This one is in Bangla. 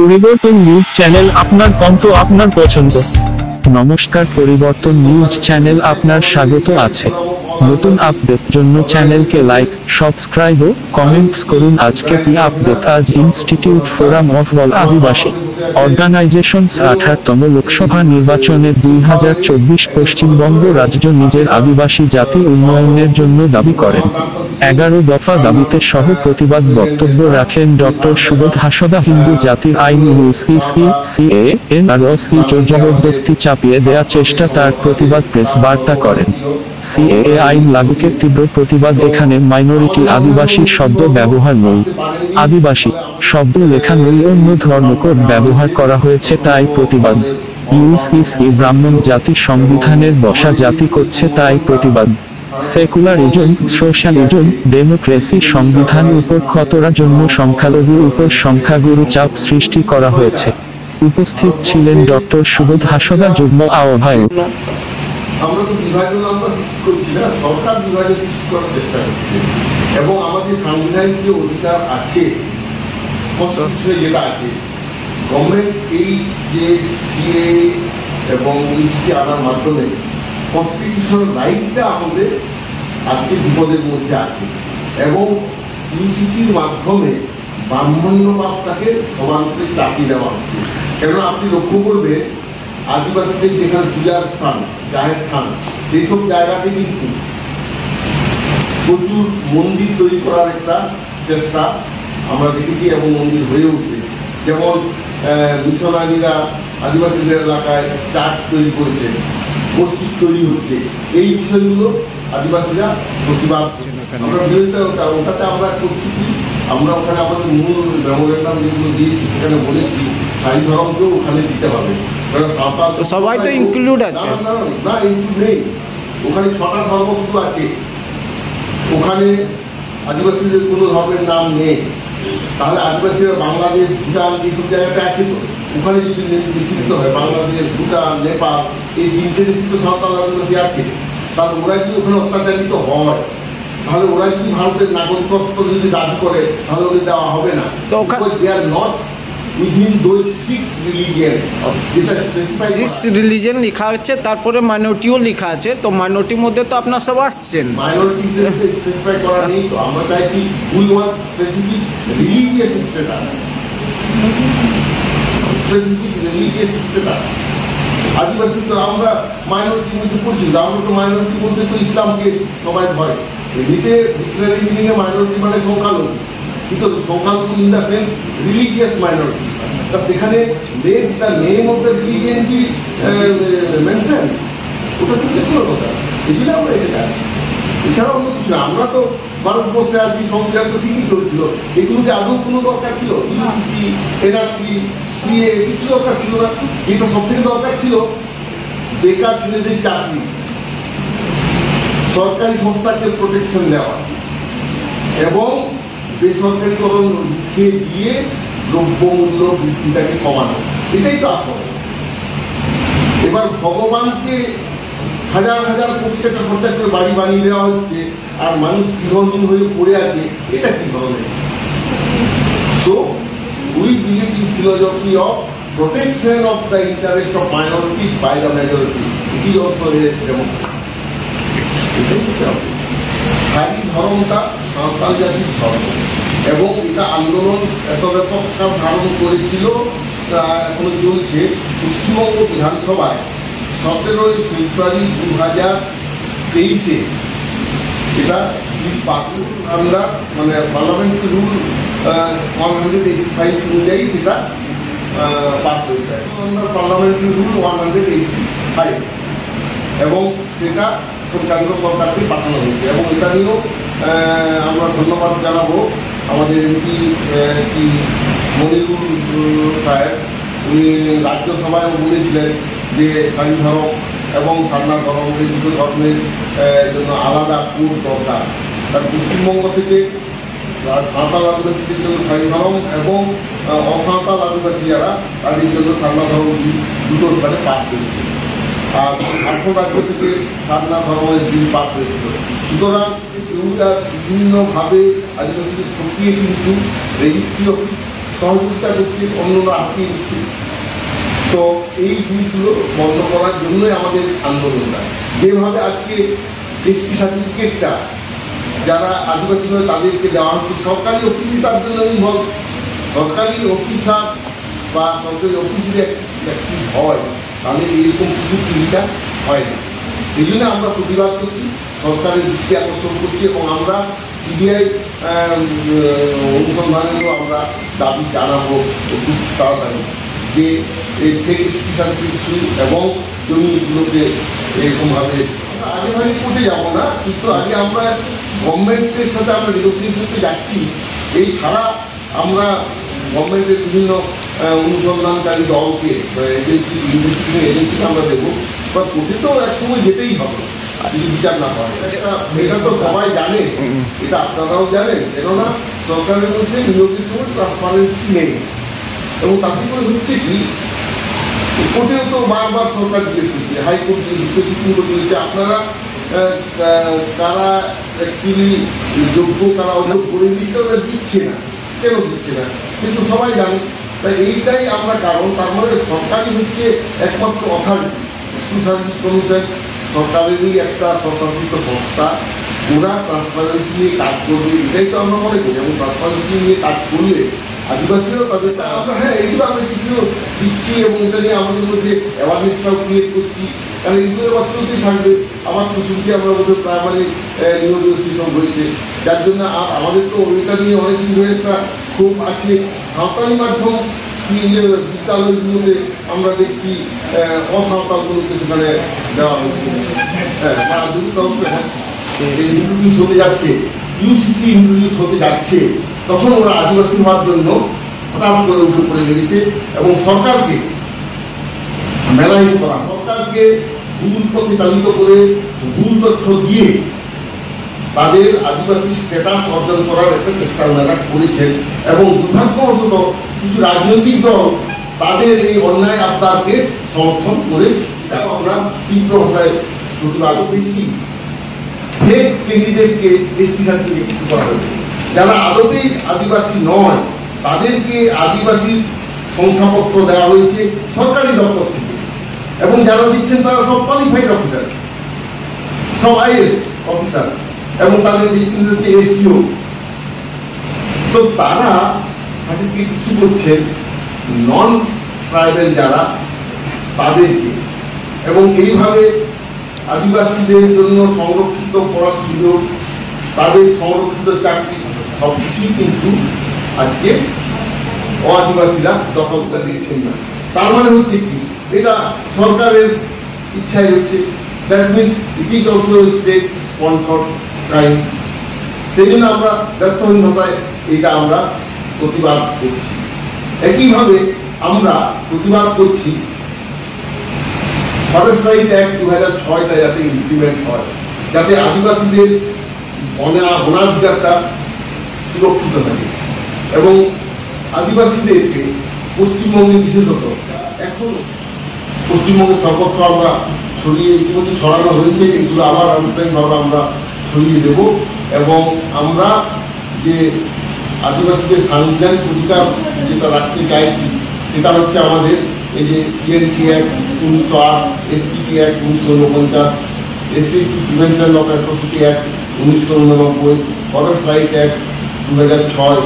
পরিবর্তন নিউজ চ্যানেল, আপনার কণ্ঠ, আপনার পছন্দ। নমস্কার, পরিবর্তন নিউজ চ্যানেল আপনার স্বাগত আছে। নতুন আপডেট জন্য চ্যানেলকে লাইক, সাবস্ক্রাইব ও কমেন্টস করুন। আজকে কি আপডেট? আজ institute forum of all Adivasi organisations 18তম লোকসভা নির্বাচনে 2024 পশ্চিমবঙ্গ রাজ্য নিজের আদিবাসী জাতি উন্নয়নের জন্য দাবি করেন। 11 দফা দাবিতে সহ প্রতিবাদ বক্তব্য রাখেন ডক্টর সুবোধ হাঁসদা। হিন্দু জাতির আইন সিএএ জবরদস্তি চাপিয়ে দেয়া চেষ্টা, তার প্রতিবাদ প্রেস বার্তা করেন। সিএএ আইন লাগুকে তীব্র প্রতিবাদ। এখানে মাইনরিটি আদিবাসী শব্দ ব্যবহার নেই, আদিবাসী শব্দ লেখা নেই, অন্য ধর্মকোড ব্যবহার করা হয়েছে, তাই প্রতিবাদ। ব্রাহ্মণ জাতি সংবিধানের বসা জাতি করছে, তাই প্রতিবাদ। সেকুলারিজম, সোশ্যালিজম, ডেমোক্রেসি সংবিধান উপর খতরা জন্য সংখ্যালঘুর উপর সংখ্যাগুরু চাপ সৃষ্টি করা হয়েছে। উপস্থিত ছিলেন ডক্টর সুবোধ হাঁসদা, যুগ্ম আহ্বায়ক। আমরা তো বিভাজন আমরা সৃষ্টি করছি না, সরকার বিভাজন সৃষ্টি করার চেষ্টা করছে। এবং আমাদের সাংবিধানিক যে অধিকার আছে, কনস্টিটিউশনে যেটা আছে, গভর্নমেন্ট এই যে সিএ এবং ইউসিসি আনার মাধ্যমে কনস্টিটিউশনাল রাইটটা আমাদের আজকে বিপদের মধ্যে আছে। এবং ইউসিসির মাধ্যমে ব্রাহ্মণ্যবাদটাকে সমানকে চাপিয়ে দেওয়া হচ্ছে। কেননা আপনি লক্ষ্য করবেন, আদিবাসীদের যেখানে পূজার স্থান, জাহের স্থান, সেই সব জায়গাতে কিন্তু প্রচুর মন্দির তৈরি করার একটা চেষ্টা আমরা দেখেছি এবং মন্দির হয়ে উঠছে। যেমন মিশনারিরা আদিবাসীদের এলাকায় চার্চ তৈরি করেছে, মসজিদ তৈরি হচ্ছে। এই বিষয়গুলো আদিবাসীরা প্রতিবাদ, আমরা বিরোধিতা ওটাতে আমরা করছি কি, আমরা ওখানে আমাদের মূল মেমোরেন্ডাম যেগুলো দিয়েছি সেখানে বলেছি সাই ধর্মকেও ওখানে দিতে হবে। সবাই তো ইনক্লুড আছে না, ইনক্লুড নেই। ওখানে 6টা ধর্ম শুধু আছে, ওখানে আদিবাসীদের কোনো ধর্মের নাম নেই। তাহলে আদিবাসীরা বাংলাদেশ, ভুটান এইসব জায়গাতে আছে, তো ওখানে যদি স্বীকৃত হয় বাংলাদেশ, ভুটান, নেপাল, এই 3টে দেশে তো সাঁওতাল আদিবাসী আছে। তাহলে ওরা যদি ওখানে অত্যাচারিত হয়, তাহলে ওরা যদি ভারতের নাগরিকত্ব যদি দাবি করে, তাহলে ওদের দেওয়া হবে না। They are not within those 6 religions, যেটা স্পেসিফাই 6 রিলিজিয়ন লেখা আছে, তারপরে মাইনরিটিও লেখা আছে। তো মাইনরিটির মধ্যে তো আপনার সব আসছেন, মাইনরিটিজ স্পেসিফাই করা নেই। তো আমরা চাইছি we want specific religious status, specific religious status. Adivasi তো আমরা মাইনরিটির মধ্যে পড়ছি, আমরা তো মাইনরিটির মধ্যে তো ইসলামকে সবাই ধরে। এমনিতে ডিকশনারি মিনিংয়ে মাইনরিটি মানে সংখ্যালঘু, কিন্তু সংখ্যালঘু in the sense religious minority. তা সেখানে make the name of the religion কি মেনশন, ওটা তো দেখলো কথা। এই জন্য আমরা এটা চাই, এছাড়া অন্য কিছু না। আমরা তো ভারতবর্ষে আছি, সংবিধান তো ঠিকই চলছিল, এগুলো যে আদৌ কোনো দরকার ছিল? ইউসিসি, এনআরসি, সিএ কিছু দরকার ছিল না। এটা সব থেকে দরকার ছিল বেকার ছেলেদের চাকরি, সরকারি সংস্থাকে প্রোটেকশন দেওয়া এবং বেসরকারিকরণ রুখে দিয়ে দ্রব্যমূল্য বৃদ্ধিটাকে কমানো। এটাই তো আসল। এবার ভগবানকে হাজার হাজার কোটি টাকা খরচা করে বাড়ি বানিয়ে দেওয়া হচ্ছে, আর মানুষ গৃহহীন হয়ে পড়ে আছে, এটা কি ধরনের? So we believe in philosophy of protection of the interest of minority by the majority. It is also a democracy. সারি ধর্মটা সাঁওতাল জাতির ধর্ম এবং এটা আন্দোলন এত ব্যাপক ধারণ করেছিল, এখনো চলছে। পশ্চিমবঙ্গ বিধানসভায় 17 ফেব্রুয়ারি 2023 এটা পাস, আমরা মানে পার্লামেন্টারি রুল 185 অনুযায়ী সেটা পাস হয়েছে। আমরা পার্লামেন্টারি রুল 185 এবং সেটা কেন্দ্র সরকারকে পাঠানো হয়েছে। এবং এটা নিয়েও আমরা ধন্যবাদ জানাবো আমাদের এমপি কি মনিরুল সাহেব। উনি রাজ্যসভায় বলেছিলেন যে সারি ধর্ম এবং সারনা ধর্ম, এই দুটো ধর্মের জন্য আলাদা কোড দরকার। তার পশ্চিমবঙ্গ থেকে সাঁওতাল আদিবাসীদের জন্য সারি ধর্ম এবং অসাঁওতাল আদিবাসী যারা, তাদের জন্য সারনা ধর্ম দুটো ওখানে পাস হয়েছে। আর 8 রাজ্য থেকে সারনা ধর্মের বিল পাস হয়েছিল। সুতরাং কেউটা বিভিন্নভাবে আদিবাসীদের ঠকিয়ে কিন্তু রেজিস্ট্রি অফিস সহযোগিতা করছে, অন্যরা আটকিয়ে দিচ্ছে। তো এই জিনিসগুলো বন্ধ করার জন্যই আমাদের আন্দোলনটা। যেভাবে আজকে এসটি সার্টিফিকেটটা যারা আদিবাসী নয় তাদেরকে দেওয়া হচ্ছে, সরকারি অফিসে তার জন্য ইনভলভ, সরকারি অফিসার বা সরকারি অফিসে একটি হয়, তাহলে এরকম কিছু চিন্তা হয় না। সেই জন্য আমরা প্রতিবাদ করছি, সরকারের দৃষ্টি আকর্ষণ করছি, এবং আমরা সিবিআই অনুসন্ধানেরও আমরা দাবি জানাবো খুব তাড়াতাড়ি যে এই ফেক এসটি সার্টিফিকেট এবং জমিগুলোকে এরকমভাবে আগে ভাগে করতে যাবো না, কিন্তু আগে আমরা গভর্নমেন্টের সাথে আমরা নেগোসিয়েশনকে যাচ্ছি। এই ছাড়া আমরা গভর্নমেন্টের বিভিন্ন অনুসন্ধানকারী দলকে এজেন্সি, ইনভেস্টিগেশন এজেন্সিকে আমরা দেবো, বা কোর্টে তো একসময় যেতেই হবে যদি বিচার না হয়। এটা তো সবাই জানে, এটা আপনারাও জানেন, কেননা সরকারের মধ্যে নিয়োগের সময় ট্রান্সপারেন্সি নেই। এবং তাতে করে হচ্ছে কি, কোর্টেও তো বারবার সরকার জিজ্ঞেস করছে, হাইকোর্ট জিজ্ঞেস করছে, সুপ্রিম কোর্ট বলছে আপনারা কারা অ্যাকচুয়ালি যোগ্য, কারা অযোগ্য, এই জিনিসটা ওরা দিচ্ছে না। কেন দিচ্ছে না কিন্তু সবাই জানে। তাই এইটাই আমরা কারণ। তার মানে সরকারই হচ্ছে একমাত্র অথরিটি। স্কুল সার্ভিস কমিশন সরকারেরই একটা স্বশাসিত সংস্থা, ওরা ট্রান্সপারেন্সি নিয়ে কাজ করবে, এটাই তো আমরা মনে করি। এবং ট্রান্সপারেন্সি নিয়ে কাজ করলে আদিবাসীরাও তাদের আমরা এইগুলো আমরা কিছু দিচ্ছি, এবং এটা নিয়ে আমাদের মধ্যে অ্যাওয়ারনেসটাও ক্রিয়েট করছি। কারণ এইগুলো আবার চলতেই থাকবে। আমার তো শুনছি আমরা বোধহয় প্রাইমারি নিয়োগ সেসব হয়েছে, যার জন্য আর আমাদের তো ওইটা নিয়ে অনেকদিন ধরে একটা খুব আছে। সাঁওতালি মাধ্যম বিদ্যালয়গুলোতে আমরা দেখছি অসাঁওতালগুলোকে সেখানে দেওয়া হয়েছে। হ্যাঁ, ইন্ট্রোডিউস হতে যাচ্ছে, ইউসিসি ইন্ট্রোডিউস হতে যাচ্ছে, তখন ওরা আদিবাসী হওয়ার জন্য হঠাৎ করে উঠে পড়ে লেগেছে। এবং সরকারকে মেলাইন করা, সরকারকে ভুল পথে চালিত করে ভুল তথ্য দিয়ে তাদের আদিবাসী স্ট্যাটাস অর্জন করার একটা চেষ্টা ওনারা করেছেন। এবং দুর্ভাগ্যবশত কিছু রাজনৈতিক দল তাদের এই অন্যায় আবদারকে সমর্থন করে, এটা আমরা তীব্র ভাষায় প্রতিবাদ। বেশি ফেক ক্যান্ডিডেটকে এসটি সার্টিফিকেট ইস্যু করা হয়েছে, যারা আদতেই আদিবাসী নয় তাদেরকে আদিবাসীর শংসাপত্র দেওয়া হয়েছে সরকারি দপ্তর থেকে। এবং যারা দিচ্ছেন তারা সব কোয়ালিফাইড অফিসার, সব আইএস অফিসার, এবং তাদের হচ্ছে এসটিও। তো তারা সার্টিফিকেট ইস্যু করছেন নন ট্রাইবেল যারা, তাদেরকে। এবং এইভাবে আদিবাসীদের জন্য সংরক্ষিত পড়ার সুযোগ, তাদের সংরক্ষিত চাকরি, সব কিছুই কিন্তু আজকে আদিবাসীরা দখলটা দিচ্ছেন না। তার মানে হচ্ছে কি, এটা সরকারের ইচ্ছাই হচ্ছে। That means it is also state sponsored crime. সেই জন্য আমরা ব্যর্থহীনতায় এটা আমরা প্রতিবাদ করছি। একইভাবে আমরা প্রতিবাদ করছি ফরেস্ট রাইট অ্যাক্ট 2006টা যাতে ইমপ্লিমেন্ট হয়, যাতে আদিবাসীদের বনাধিকারটা সুরক্ষিত থাকে। এবং আদিবাসীদেরকে পশ্চিমবঙ্গে বিশেষত, এখন পশ্চিমবঙ্গের সর্বত্র আমরা ছড়িয়ে ইতিমধ্যে ছড়ানো হয়েছে, এগুলো আবার আনুষ্ঠানিকভাবে আমরা ছড়িয়ে দেব। এবং আমরা যে আদিবাসীদের সাংবিধানিক অধিকার যেটা রাখতে চাইছি, সেটা হচ্ছে আমাদের এই যে CNT act 1908, SPT act 1949, SC prevention of atrocity act 1989, forest right act 2006,